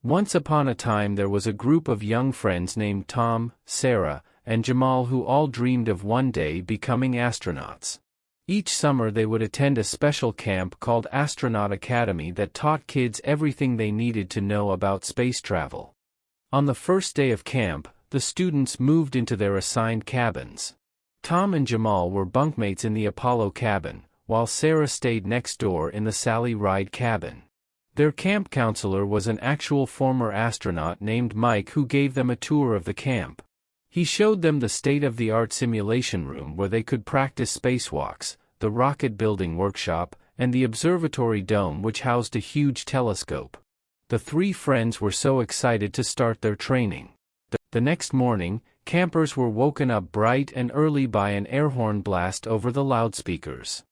Once upon a time there was a group of young friends named Tom, Sarah, and Jamal who all dreamed of one day becoming astronauts. Each summer they would attend a special camp called Astronaut Academy that taught kids everything they needed to know about space travel. On the first day of camp, the students moved into their assigned cabins. Tom and Jamal were bunkmates in the Apollo cabin, while Sarah stayed next door in the Sally Ride cabin. Their camp counselor was an actual former astronaut named Mike who gave them a tour of the camp. He showed them the state-of-the-art simulation room where they could practice spacewalks, the rocket building workshop, and the observatory dome which housed a huge telescope. The three friends were so excited to start their training. The next morning, campers were woken up bright and early by an air horn blast over the loudspeakers.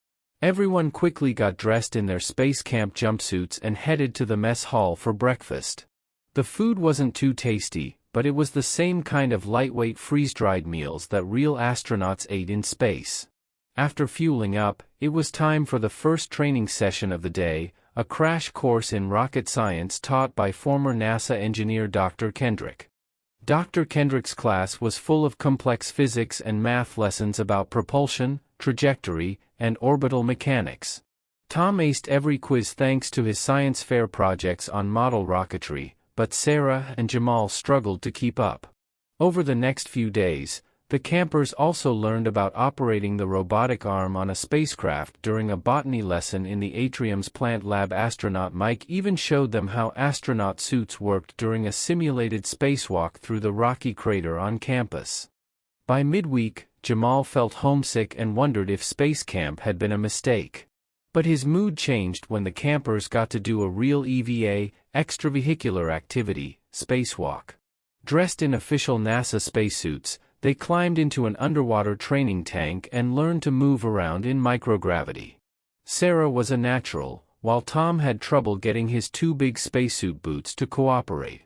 Everyone quickly got dressed in their space camp jumpsuits and headed to the mess hall for breakfast. The food wasn't too tasty, but it was the same kind of lightweight freeze-dried meals that real astronauts ate in space. After fueling up, it was time for the first training session of the day, a crash course in rocket science taught by former NASA engineer Dr. Kendrick. Dr. Kendrick's class was full of complex physics and math lessons about propulsion, trajectory, and orbital mechanics. Tom aced every quiz thanks to his science fair projects on model rocketry, but Sarah and Jamal struggled to keep up. Over the next few days, the campers also learned about operating the robotic arm on a spacecraft during a botany lesson in the atrium's plant lab. Astronaut Mike even showed them how astronaut suits worked during a simulated spacewalk through the rocky crater on campus. By midweek, Jamal felt homesick and wondered if space camp had been a mistake. But his mood changed when the campers got to do a real EVA, extravehicular activity, spacewalk. Dressed in official NASA spacesuits, they climbed into an underwater training tank and learned to move around in microgravity. Sarah was a natural, while Tom had trouble getting his two big spacesuit boots to cooperate.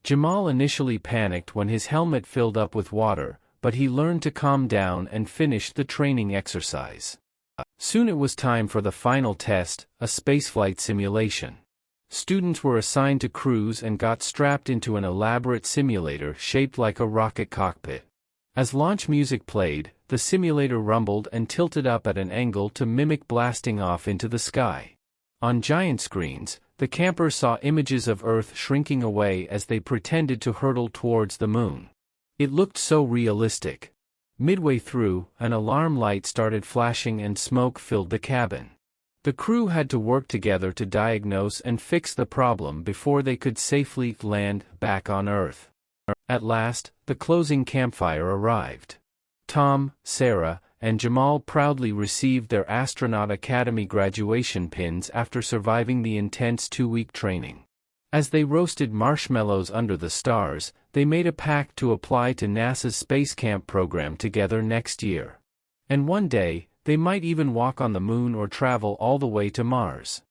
Jamal initially panicked when his helmet filled up with water, but he learned to calm down and finished the training exercise. Soon it was time for the final test, a spaceflight simulation. Students were assigned to crews and got strapped into an elaborate simulator shaped like a rocket cockpit. As launch music played, the simulator rumbled and tilted up at an angle to mimic blasting off into the sky. On giant screens, the campers saw images of Earth shrinking away as they pretended to hurtle towards the moon. It looked so realistic. Midway through, an alarm light started flashing and smoke filled the cabin. The crew had to work together to diagnose and fix the problem before they could safely land back on Earth. At last, the closing campfire arrived. Tom, Sarah, and Jamal proudly received their Astronaut Academy graduation pins after surviving the intense 2-week training. As they roasted marshmallows under the stars, they made a pact to apply to NASA's Space Camp program together next year. And one day, they might even walk on the moon or travel all the way to Mars.